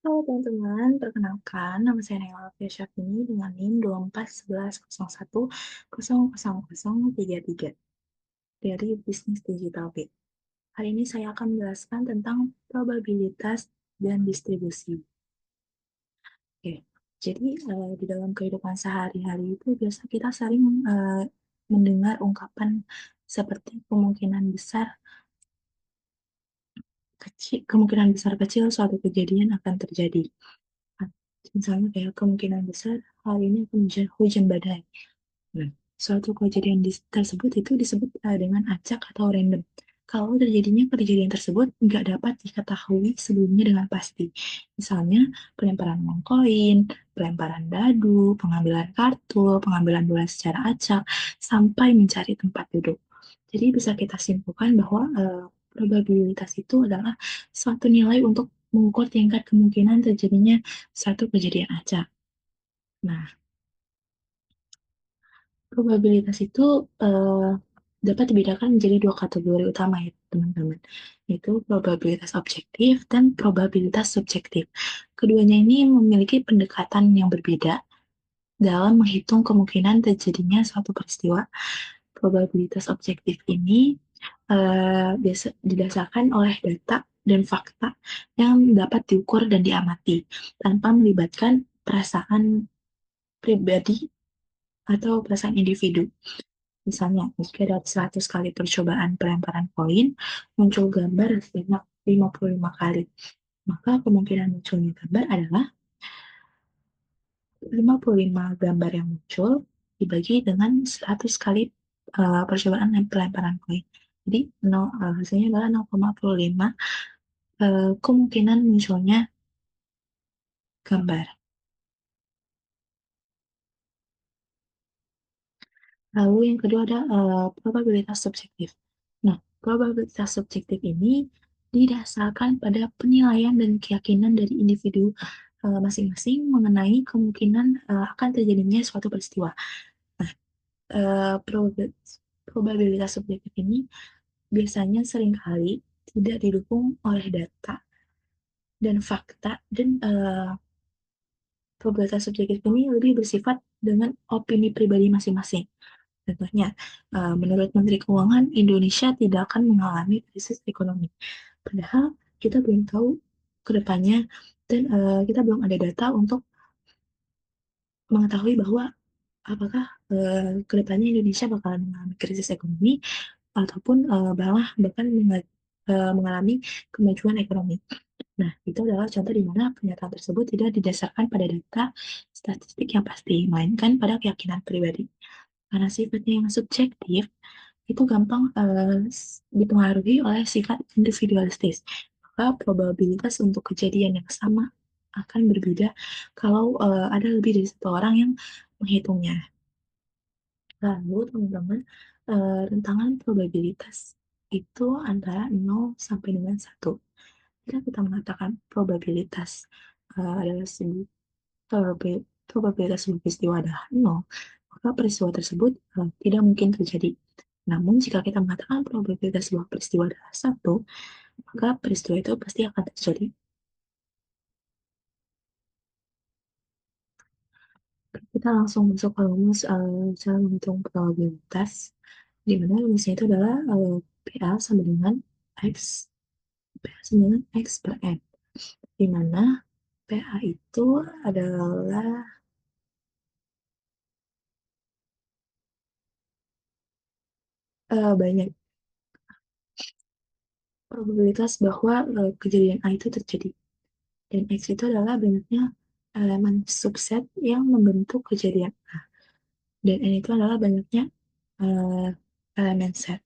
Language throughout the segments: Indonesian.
Halo teman-teman, perkenalkan nama saya Naila Syafini dengan NIM 241101000033 dari Bisnis Digital Bit. Hari ini saya akan menjelaskan tentang probabilitas dan distribusi. Oke, jadi di dalam kehidupan sehari-hari itu biasa kita sering mendengar ungkapan seperti kemungkinan besar kecil suatu kejadian akan terjadi. Misalnya kayak kemungkinan besar hal ini akan hujan badai. Nah, suatu kejadian tersebut itu disebut dengan acak atau random. Kalau terjadinya kejadian tersebut nggak dapat diketahui sebelumnya dengan pasti. Misalnya pelemparan uang koin, pelemparan dadu, pengambilan kartu, pengambilan bola secara acak, sampai mencari tempat duduk. Jadi bisa kita simpulkan bahwa probabilitas itu adalah suatu nilai untuk mengukur tingkat kemungkinan terjadinya suatu kejadian acak. Nah, probabilitas itu eh, dapat dibedakan menjadi dua kategori utama ya, teman-teman. Yaitu probabilitas objektif dan probabilitas subjektif. Keduanya ini memiliki pendekatan yang berbeda dalam menghitung kemungkinan terjadinya suatu peristiwa. Probabilitas objektif ini biasa didasarkan oleh data dan fakta yang dapat diukur dan diamati tanpa melibatkan perasaan pribadi atau perasaan individu. Misalnya, jika dari 100 kali percobaan pelemparan koin, muncul gambar sebanyak 55 kali. Maka kemungkinan munculnya gambar adalah 55 gambar yang muncul dibagi dengan 100 kali percobaan pelemparan koin. Jadi, hasilnya adalah 0,05 kemungkinan munculnya gambar. Lalu yang kedua ada probabilitas subjektif. Nah, probabilitas subjektif ini didasarkan pada penilaian dan keyakinan dari individu masing-masing mengenai kemungkinan akan terjadinya suatu peristiwa. Nah, probabilitas subjektif ini biasanya seringkali tidak didukung oleh data dan fakta, dan probabilitas subjektif ini lebih bersifat dengan opini pribadi masing-masing. Contohnya, menurut Menteri Keuangan, Indonesia tidak akan mengalami krisis ekonomi. Padahal kita belum tahu ke depannya, dan kita belum ada data untuk mengetahui bahwa apakah ke depannya Indonesia bakalan mengalami krisis ekonomi ataupun bahkan mengalami kemajuan ekonomi. Nah, itu adalah contoh di mana pernyataan tersebut tidak didasarkan pada data statistik yang pasti, melainkan pada keyakinan pribadi. Karena sifatnya yang subjektif, itu gampang dipengaruhi oleh sifat individualistis. Maka probabilitas untuk kejadian yang sama akan berbeda kalau ada lebih dari satu orang yang menghitungnya. Lalu, teman-teman, rentangan probabilitas itu antara 0 sampai dengan 1. Jika kita mengatakan probabilitas adalah probabilitas sebuah peristiwa adalah 0, maka peristiwa tersebut tidak mungkin terjadi. Namun, jika kita mengatakan probabilitas sebuah peristiwa adalah 1, maka peristiwa itu pasti akan terjadi. Kita langsung masuk ke rumus cara menghitung probabilitas, di mana rumusnya itu adalah PA sama dengan X, PA sama dengan X per N, di mana PA itu adalah banyak probabilitas bahwa kejadian A itu terjadi. Dan X itu adalah banyaknya elemen subset yang membentuk kejadian A. Dan N itu adalah banyaknya eh, elemen set.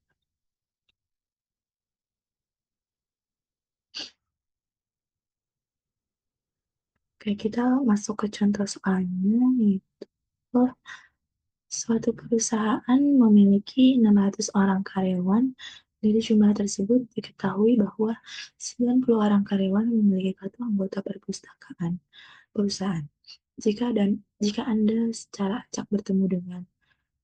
Oke, kita masuk ke contoh soalnya, yaitu suatu perusahaan memiliki 600 orang karyawan. Dari jumlah tersebut diketahui bahwa 90 orang karyawan memiliki kartu anggota perpustakaan perusahaan. Jika Anda secara acak bertemu dengan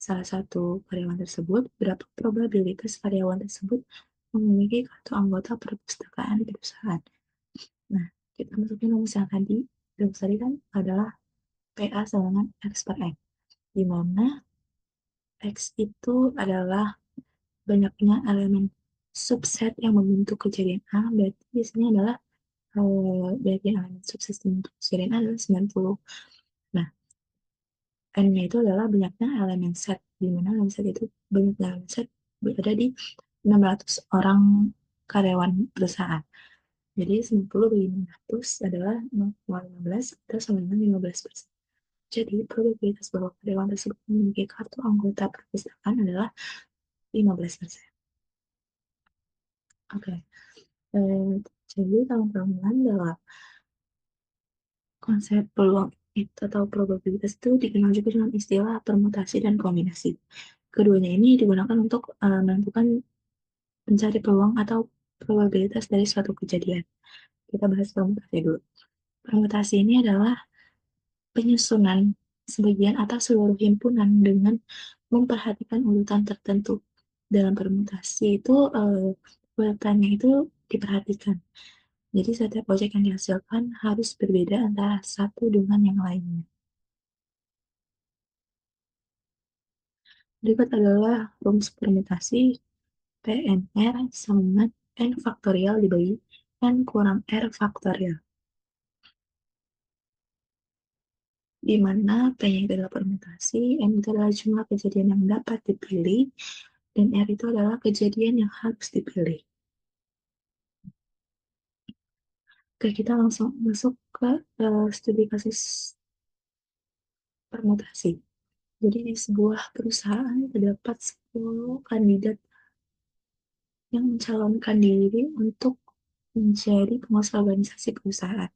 salah satu karyawan tersebut, berapa probabilitas karyawan tersebut memiliki kartu anggota perpustakaan perusahaan? Nah, Kita masukin rumus yang tadi. Rumus tadi kan adalah PA sama dengan X per X, di mana X itu adalah banyaknya elemen subset yang membentuk kejadian A, berarti biasanya adalah berarti elemen subset yang membentuk kejadian A adalah 90. Nah, N-nya itu adalah banyaknya elemen set, di mana elemen set itu banyaknya elemen set berada di 600 orang karyawan perusahaan. Jadi 90 bagi 600 adalah 0,15 atau sama dengan 15%. Jadi probabilitas bahwa karyawan tersebut memiliki kartu anggota perpustakaan adalah 15%. Oke. Jadi teman-teman dalam konsep peluang itu atau probabilitas itu dikenal juga dengan istilah permutasi dan kombinasi. Keduanya ini digunakan untuk menentukan mencari peluang atau probabilitas dari suatu kejadian. Kita bahas permutasi dulu. Permutasi ini adalah penyusunan sebagian atau seluruh himpunan dengan memperhatikan urutan tertentu. Dalam permutasi itu, urutannya itu diperhatikan. Jadi setiap objek yang dihasilkan harus berbeda antara satu dengan yang lainnya. Berikut adalah rumus permutasi PNR sama N faktorial dibagi N kurang R faktorial. Di mana P-nya itu adalah permutasi, N itu adalah jumlah kejadian yang dapat dipilih, dan R itu adalah kejadian yang harus dipilih. Oke, kita langsung masuk ke studi kasus permutasi. Jadi di sebuah perusahaan terdapat 10 kandidat yang mencalonkan diri untuk menjadi pengusaha organisasi perusahaan.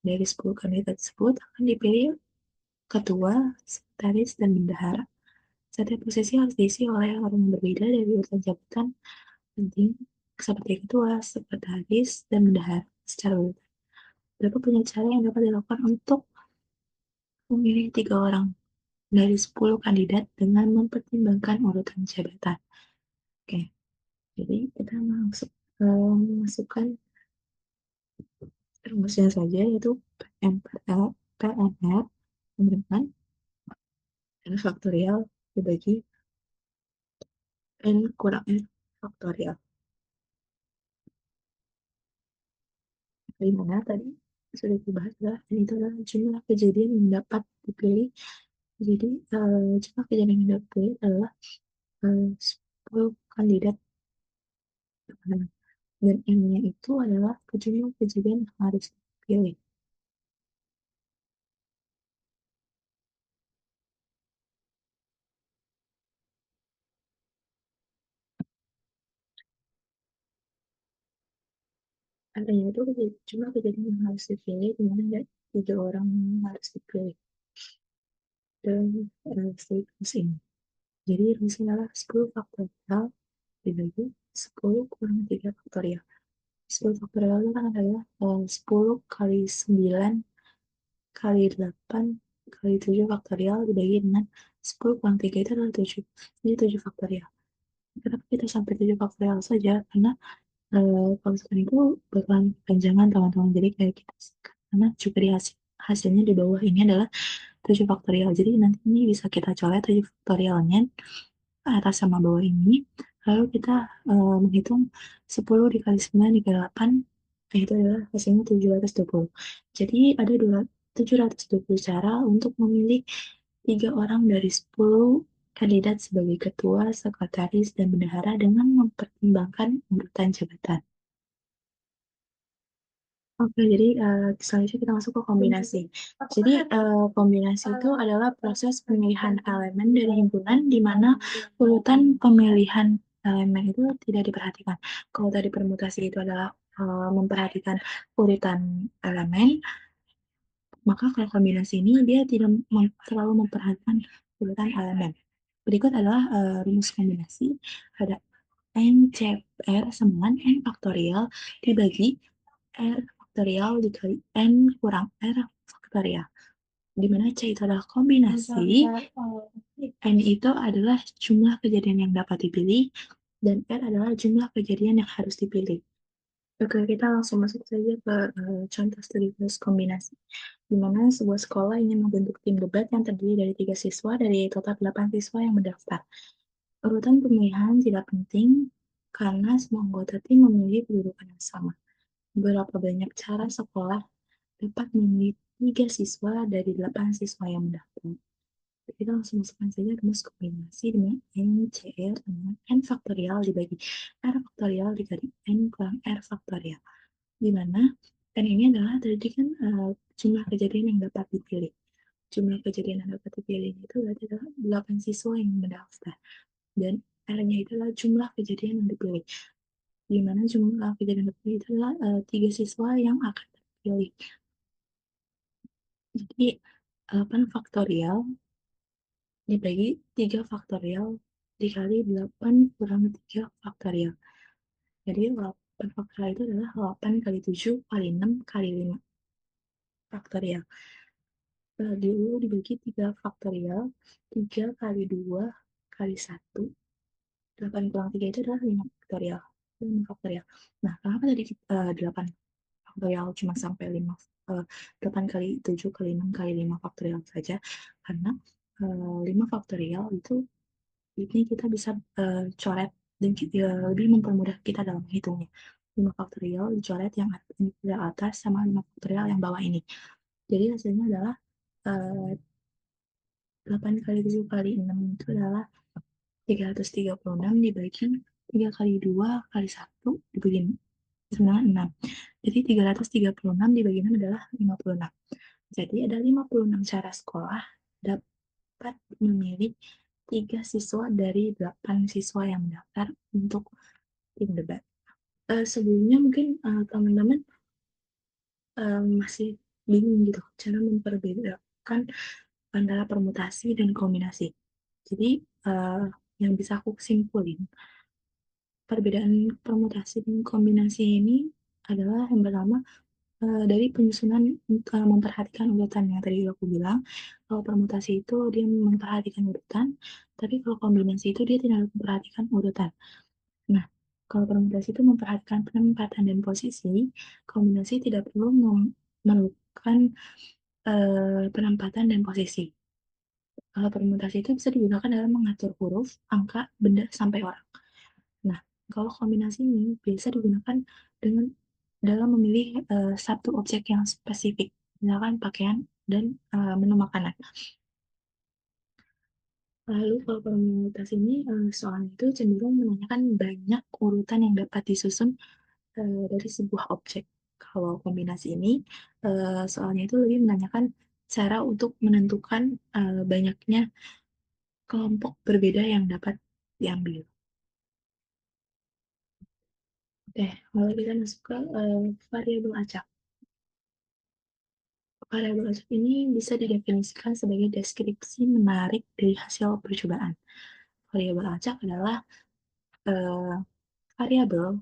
Dari 10 kandidat tersebut akan dipilih ketua, sekretaris, dan bendahara. Setiap posisi harus diisi oleh orang yang berbeda dari urutan jabatan penting seperti ketua, sekretaris, dan bendahara secara urutan. Berapa banyak cara yang dapat dilakukan untuk memilih 3 orang dari 10 kandidat dengan mempertimbangkan urutan jabatan. Oke, jadi kita masukkan rumusnya saja, yaitu PNR, PNR dengan N faktorial dibagi N kurang N faktorial. Di mana tadi sudah dibahas adalah N itu adalah jumlah kejadian yang dapat dipilih. Jadi jumlah kejadian yang dapat dipilih adalah 10 kandidat, dan N-nya itu adalah jumlah kejadian yang harus dipilih. Artinya itu jumlah kejadian yang harus dipilih, di mana ada 3 orang yang harus dipilih dalam rumus ini. Jadi rumusnya adalah 10 faktorial dibagi 10 kurang 3 faktorial. 10 faktorial itu kan adalah 10 kali 9 kali 8 kali 7 faktorial dibagi dengan 10 kurang 3 itu adalah 7. Jadi 7 faktorial. Kenapa kita sampai 7 faktorial saja? Karena kalau misalkan itu bakalan panjangan teman-teman. Jadi kayak kita singkat. Karena juga di hasilnya di bawah ini adalah 7 faktorial. Jadi nanti ini bisa kita coret 7 faktorialnya atas sama bawah ini. Lalu kita menghitung 10 dikali 9 dikali 8, itu adalah hasilnya 720. Jadi ada 720 cara untuk memilih 3 orang dari 10 kandidat sebagai ketua, sekretaris, dan bendahara dengan mempertimbangkan urutan jabatan. Oke, jadi selanjutnya kita masuk ke kombinasi. Jadi kombinasi itu adalah proses pemilihan elemen dari himpunan di mana urutan pemilihan elemen itu tidak diperhatikan. Kalau tadi permutasi itu adalah memperhatikan urutan elemen, maka kalau kombinasi ini dia tidak terlalu memperhatikan urutan elemen. Berikut adalah rumus kombinasi. Ada N CR sama dengan N faktorial dibagi R faktorial dikali N kurang R faktorial. Di mana C itu adalah kombinasi, N itu adalah jumlah kejadian yang dapat dipilih, dan R adalah jumlah kejadian yang harus dipilih. Oke, kita langsung masuk saja ke, contoh studi kasus kombinasi, di mana sebuah sekolah ingin membentuk tim debat yang terdiri dari 3 siswa dari total 8 siswa yang mendaftar. Urutan pemilihan tidak penting karena semua anggota tim memiliki kedudukan yang sama. Berapa banyak cara sekolah dapat memilih 3 siswa dari 8 siswa yang mendaftar? Kita langsung masukkan saja rumus kombinasi dengan N CR dengan N faktorial dibagi R faktorial dikali N kurang R faktorial. Di mana N ini adalah tadi kan, jumlah kejadian yang dapat dipilih. Jumlah kejadian yang dapat dipilih itu berarti adalah 8 siswa yang mendaftar, dan R-nya itu adalah jumlah kejadian yang dipilih, di mana jumlah kejadian yang dipilih itu adalah, 3 siswa yang akan terpilih. Jadi 8 faktorial dibagi 3 faktorial dikali 8 kurang 3 faktorial. Jadi 8 faktorial itu adalah 8 kali 7 kali 6 kali 5 faktorial. Dulu dibagi 3 faktorial, 3 kali 2 kali 1, 8 kurang 3 itu adalah 5 faktorial. 5 faktorial. Nah, kenapa tadi 8 faktorial cuma sampai 5, 8 kali 7 kali 6 kali 5 faktorial saja? Karena 5 faktorial itu ini kita bisa, coret dan lebih mempermudah kita dalam menghitungnya. 5 faktorial dicoret yang atas sama 5 faktorial yang bawah ini. Jadi hasilnya adalah, eee 8 kali 7 kali 6 itu adalah 336 dibagi 3 kali 2 kali 1 dibagi 96. Jadi 336 dibagi 6 adalah 56. Jadi ada 56 cara sekolah dapat memilih 3 siswa dari 8 siswa yang mendaftar untuk tim debat. Sebelumnya mungkin, teman-teman, masih bingung gitu cara memperbedakan antara permutasi dan kombinasi. Jadi, yang bisa aku simpulin, perbedaan permutasi dan kombinasi ini adalah yang pertama, dari penyusunan, memperhatikan urutan yang tadi aku bilang. Kalau permutasi itu dia memperhatikan urutan, tapi kalau kombinasi itu dia tidak memperhatikan urutan. Nah, kalau permutasi itu memperhatikan penempatan dan posisi, kombinasi tidak perlu melakukan, penempatan dan posisi. Kalau permutasi itu bisa digunakan dalam mengatur huruf, angka, benda, sampai orang. Nah, kalau kombinasi ini biasa digunakan dengan dalam memilih, satu objek yang spesifik, misalkan pakaian dan, menu makanan. Lalu kalau permutasi ini, soalnya itu cenderung menanyakan banyak urutan yang dapat disusun, dari sebuah objek. Kalau kombinasi ini, soalnya itu lebih menanyakan cara untuk menentukan, banyaknya kelompok berbeda yang dapat diambil. Oke, lalu kita masuk ke, variabel acak. Variabel acak ini bisa didefinisikan sebagai deskripsi menarik dari hasil percobaan. Variabel acak adalah, eee, variabel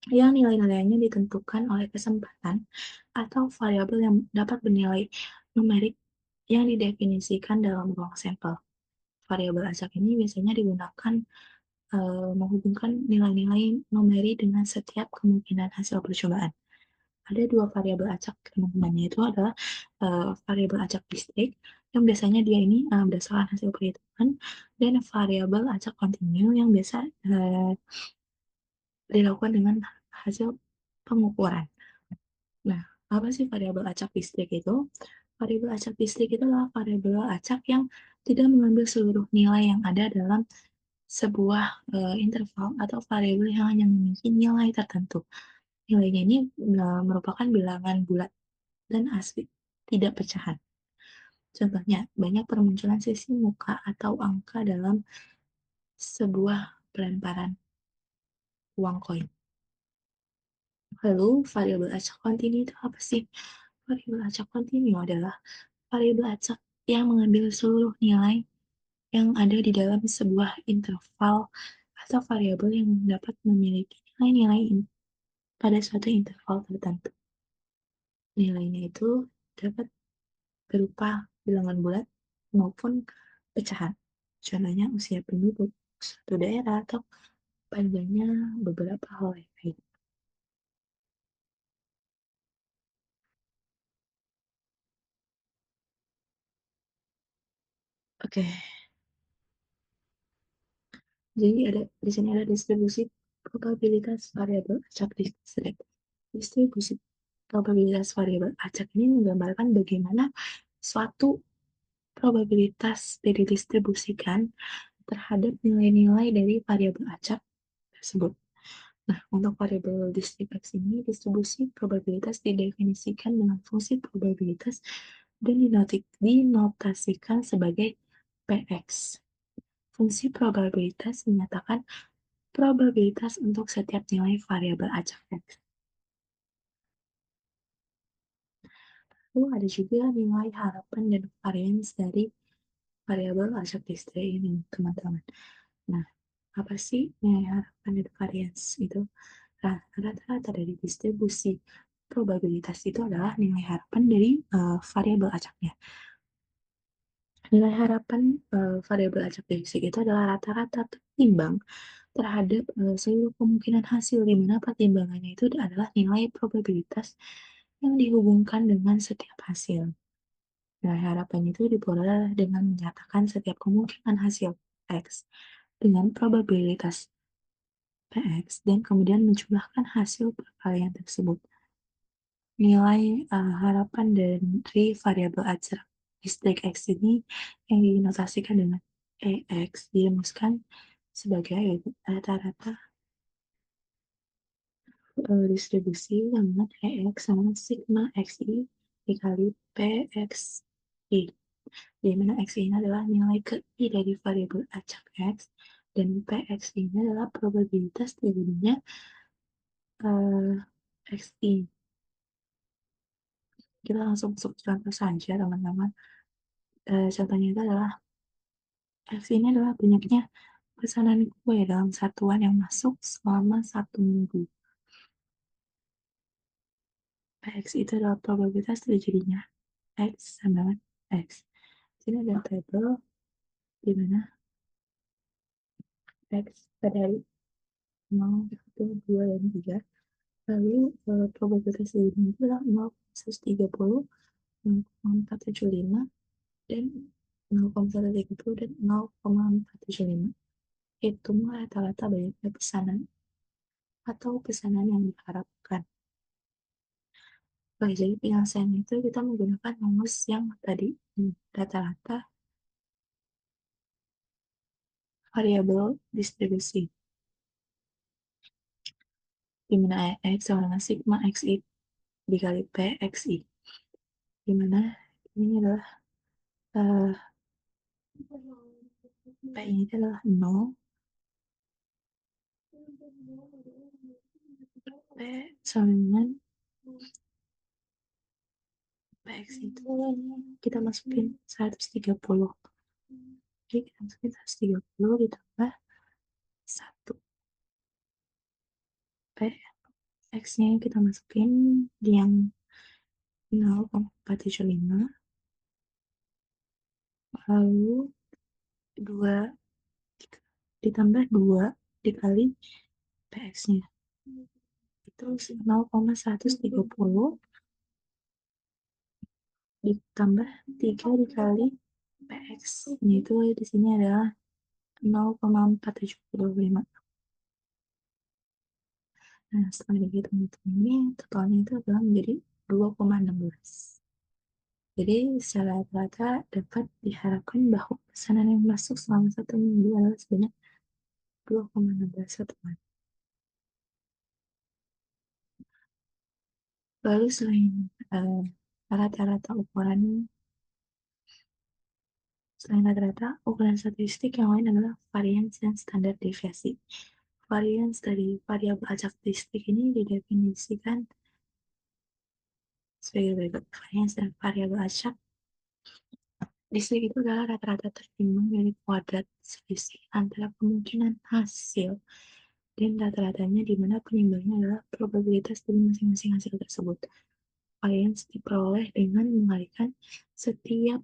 yang nilai-nilainya ditentukan oleh kesempatan atau variabel yang dapat bernilai numerik yang didefinisikan dalam ruang sampel. Variabel acak ini biasanya digunakan, menghubungkan nilai-nilai numeri dengan setiap kemungkinan hasil percobaan. Ada 2 variabel acak teman-teman, yaitu adalah, variabel acak distrik yang biasanya dia ini, berdasarkan hasil perhitungan, dan variabel acak kontinu yang biasa, dilakukan dengan hasil pengukuran. Nah, apa sih variabel acak distrik itu? Variabel acak distrik itu adalah variabel acak yang tidak mengambil seluruh nilai yang ada dalam sebuah, interval atau variabel yang hanya memiliki nilai tertentu. Nilainya ini, merupakan bilangan bulat dan asli, tidak pecahan. Contohnya, banyak permunculan sisi muka atau angka dalam sebuah pelemparan uang koin. Lalu, variabel acak kontinu itu apa sih? Variabel acak kontinu adalah variabel acak yang mengambil seluruh nilai yang ada di dalam sebuah interval atau variabel yang dapat memiliki nilai-nilai pada suatu interval tertentu. Nilainya itu dapat berupa bilangan bulat maupun pecahan. Contohnya usia penduduk suatu daerah atau panjangnya beberapa helai. Oke, jadi di sini ada distribusi probabilitas variabel acak distrik. Distribusi probabilitas variabel acak ini menggambarkan bagaimana suatu probabilitas didistribusikan terhadap nilai-nilai dari variabel acak tersebut. Nah, untuk variabel distrik X ini, distribusi probabilitas didefinisikan dengan fungsi probabilitas dan dinotasikan sebagai Px. Fungsi probabilitas menyatakan probabilitas untuk setiap nilai variabel acak X. Lalu ada juga nilai harapan dan varians dari variabel acak distrik ini, teman-teman. Nah, apa sih nilai harapan dan varians itu? Nah, rata-rata dari distribusi probabilitas itu adalah nilai harapan dari variabel acaknya. Nilai harapan variabel acak basic itu adalah rata-rata timbang terhadap seluruh kemungkinan hasil, di mana pertimbangannya itu adalah nilai probabilitas yang dihubungkan dengan setiap hasil. Nilai harapan itu diperoleh dengan menyatakan setiap kemungkinan hasil X dengan probabilitas Px dan kemudian menjumlahkan hasil perkalian tersebut. Nilai harapan dari variabel ajar listrik X ini yang dinotasikan dengan EX dirumuskan sebagai rata-rata distribusi dengan EX sama sigma XI dikali PXI, di mana X ini adalah nilai ke-I dari variabel acak X dan PX ini adalah probabilitas terjadinya XI. Kita langsung masuk contoh saja, teman-teman. Contohnya itu adalah F ini adalah banyaknya pesanan kue dalam satuan yang masuk selama 1 minggu. Px itu adalah probabilitas terjadinya X sama dengan X. Sini ada tabel di mana X pada hari 0, 1, 2, dan 3. Lalu probabilitas terjadinya itu adalah 0,130, 0,475, dan 0,130 dan 0,475. Itu rata-rata banyaknya pesanan atau pesanan yang diharapkan. Baik, jadi penyelesaian itu kita menggunakan rumus yang tadi, rata-rata variabel distribusi, di mana X sama dengan sigma XI dikali PXI, di mana ini adalah uh, P ini adalah 0, P sama dengan PX itu kita masukin 130. Jadi kita masukin 130 ditambah 1. P X-nya kita masukin yang 0,475, lalu 2 ditambah 2 dikali PX-nya. Itu 0,130 ditambah 3 dikali PX-nya itu di sini adalah 0,475. Nah, setelah dihitung-hitung ini, totalnya itu adalah menjadi 2,16. Jadi, secara rata dapat diharapkan bahwa pesanan yang masuk selama 1 minggu adalah sebanyak 2,16 satuan. Lalu selain rata-rata ukuran statistik yang lain adalah varians dan standar deviasi. Varians dari variabel acak statistik ini didefinisikan sebagai berikut. Varians dan variabel acak statistik itu adalah rata-rata tertimbang dari kuadrat selisih antara kemungkinan hasil dan rata-ratanya, di mana penyimbangnya adalah probabilitas dari masing-masing hasil tersebut. Varians diperoleh dengan mengalihkan setiap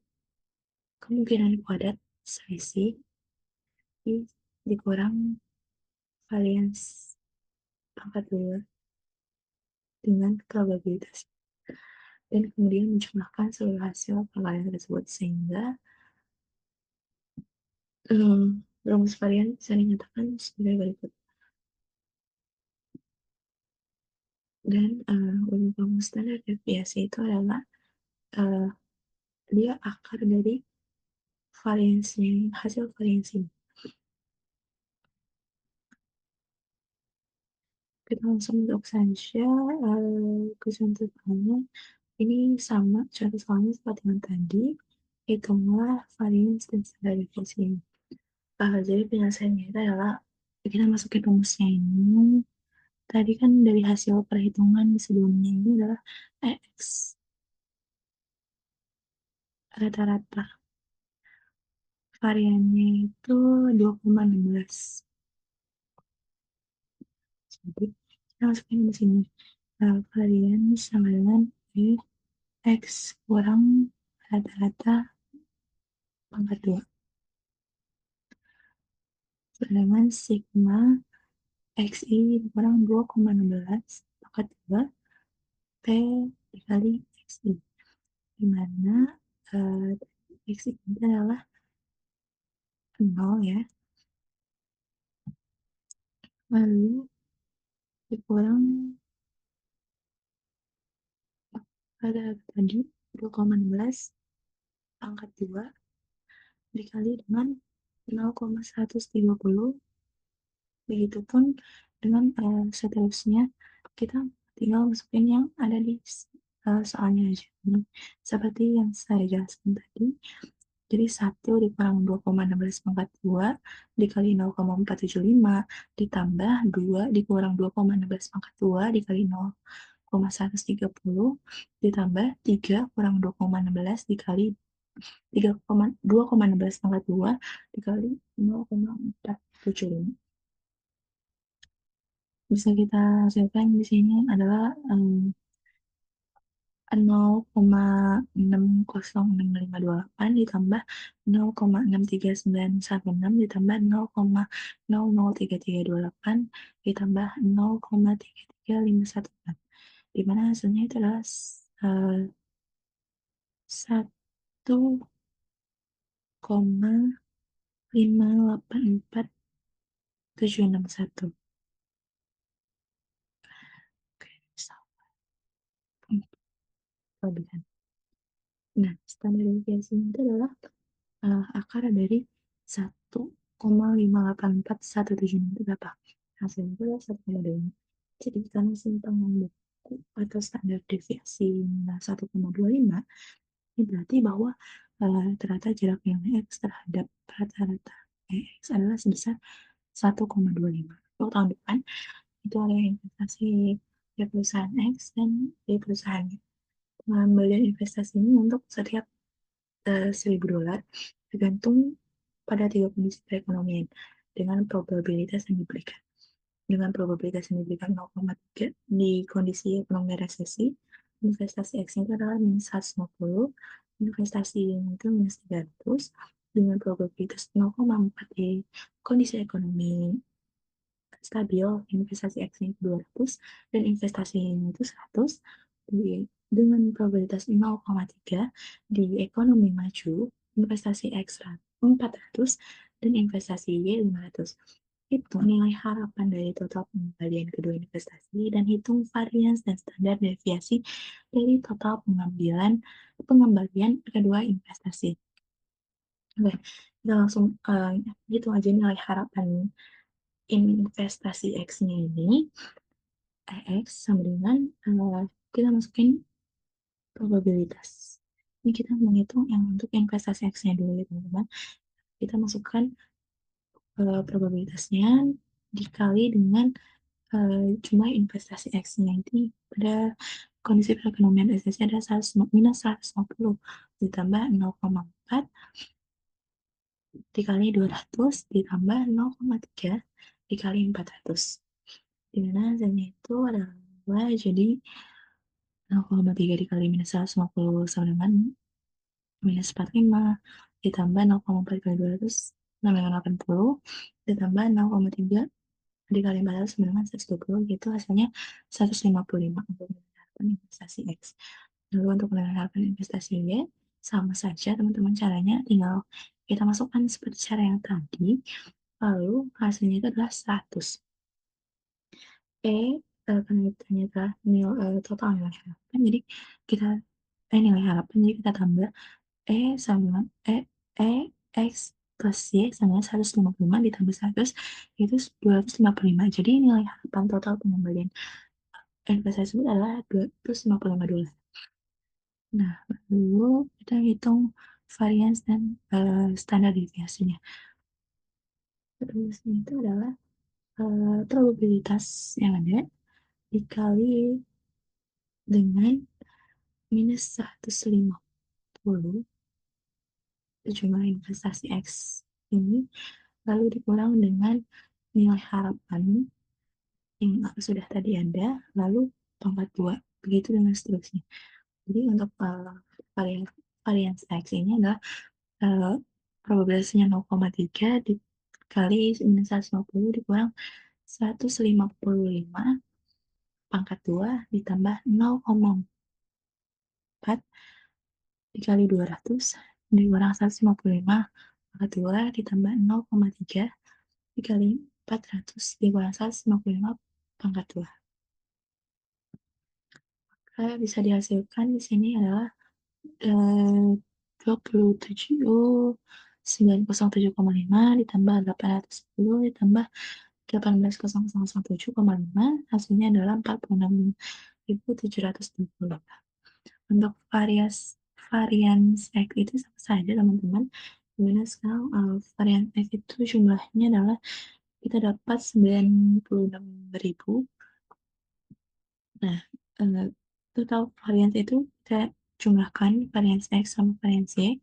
kemungkinan kuadrat selisih dikurang varians pangkat 2 dengan probabilitas dan kemudian menjumlahkan seluruh hasil perkalian tersebut, sehingga Rumus varian bisa dinyatakan sebagai berikut. Dan untuk rumus standar deviasi itu adalah eh, dia akar dari variansi hasil variansi. Kita langsung untuk saja kecontohannya. Ini sama contoh soalnya seperti yang tadi. Hitunglah variance dan standar deviasi ini. Jadi penyelesaiannya itu adalah kita masukin rumusnya ini. Tadi kan dari hasil perhitungan sebelumnya ini adalah X rata-rata variannya itu 2,16. Jadi kita masukin di sini. Varian sama dengan X kurang rata-rata pangkat 2. Sedangkan sigma XI kurang 2,16 pangkat 2 T dikali XI. Dimana XI itu adalah 0 ya. Lalu dikurang pada tadi 2,16 pangkat 2 dikali dengan 0,130. Begitupun dengan seterusnya kita tinggal masukin yang ada di soalnya aja. Ini seperti yang saya jelaskan tadi. Jadi 1 dikurang 2,16 pangkat 2 dikali 0,475 ditambah 2 dikurang 2,16 pangkat 2 dikali 0,130 ditambah 3 kurang 2,16 dikali 2,16 pangkat 2 dikali 0,475. Bisa kita hasilkan di sini adalah 0,606528 ditambah 0,63916 ditambah 0,003328 ditambah 0,33514, di mana hasilnya itu adalah 1,584761. Oke, kelebihan. Nah, standar deviasinya itu adalah akar dari 1,584176 itu berapa? Hasilnya itu adalah 1,25. Jadi karena simpangan buku atau standar deviasi 1,25, ini berarti bahwa ternyata jarak yang X terhadap rata-rata X adalah sebesar 1,25. Untuk tahun depan, itu ada investasi di perusahaan X dan di perusahaan Y. Pengembalian investasi ini untuk setiap $1.000 tergantung pada tiga kondisi perekonomian dengan probabilitas yang diberikan. Dengan probabilitas yang diberikan 0,3 di kondisi ekonomi resesi, investasi X itu adalah minus 150, investasi Y itu minus 300, dengan probabilitas 0,4 di kondisi ekonomi stabil, investasi X-nya itu 200 dan investasi Y itu 100 dengan probabilitas 0,3 di ekonomi maju, investasi X 400 dan investasi Y 500. Hitung nilai harapan dari total pengembalian kedua investasi dan hitung varians dan standar deviasi dari total pengembalian kedua investasi. Oke, kita langsung hitung aja nilai harapan investasi X-nya ini. X sama dengan kita masukin probabilitas. Ini kita menghitung yang untuk investasi X-nya dulu ya teman-teman. Kita masukkan probabilitasnya dikali dengan jumlah investasi X-nya ini pada kondisi perekonomian resesi ada minus 150 ditambah 0,4 dikali 200 ditambah 0,3 dikali 400. Dimana hasilnya itu adalah jadi 0,3 dikali minus 150 sama dengan minus 45 ditambah 0,4 kali 200 sama dengan 80 ditambah 0,3 dikali 400 sama dengan 120, gitu hasilnya 155 untuk menentukan investasi X. Lalu untuk menentukan investasi Y Sama saja teman-teman, caranya tinggal kita masukkan seperti cara yang tadi, lalu hasilnya itu adalah 100. Karena itu ternyata total nilai harapan, jadi kita nilai harapan, jadi kita tambah sama E X plus Y sama 155 ditambah 100, yaitu 255. Jadi nilai harapan total pengembalian investasi tersebut adalah $255. Nah, lalu kita hitung varians dan standar deviasinya. Rumusnya itu adalah probabilitas yang ada dikali dengan minus 150 jumlah investasi X ini, lalu dikurang dengan nilai harapan yang sudah tadi ada, lalu pangkat 2, begitu dengan seterusnya. Jadi untuk varian varians X ini adalah uh, probabilitasnya 0,3 dikali minus 150 dikurang 155 pangkat 2 ditambah 0,4 dikali 200 dikurang 155 pangkat 2 ditambah 0,3 dikali 400 dikurang 155 pangkat 2. Maka bisa dihasilkan di sini adalah 27.907,5 ditambah 810 ditambah 18.007,5, hasilnya adalah 46.725. Untuk varian X itu sama saja teman-teman, dimana sekarang varian X itu jumlahnya adalah kita dapat 96.000. Nah, total varian itu kita jumlahkan varian X sama varian Y,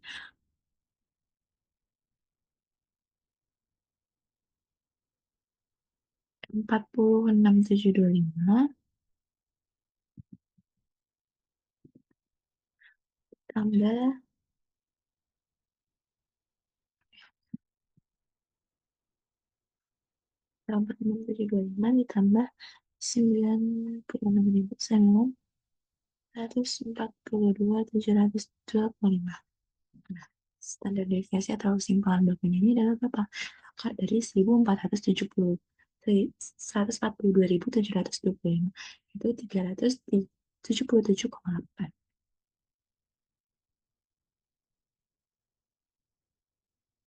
46.725 tambah 46.725 ditambah 96.142.725. Nah, standar deviasi atau simpulan bakunya ini adalah berapa? Akar dari 1.470. 142.725 itu 377,8.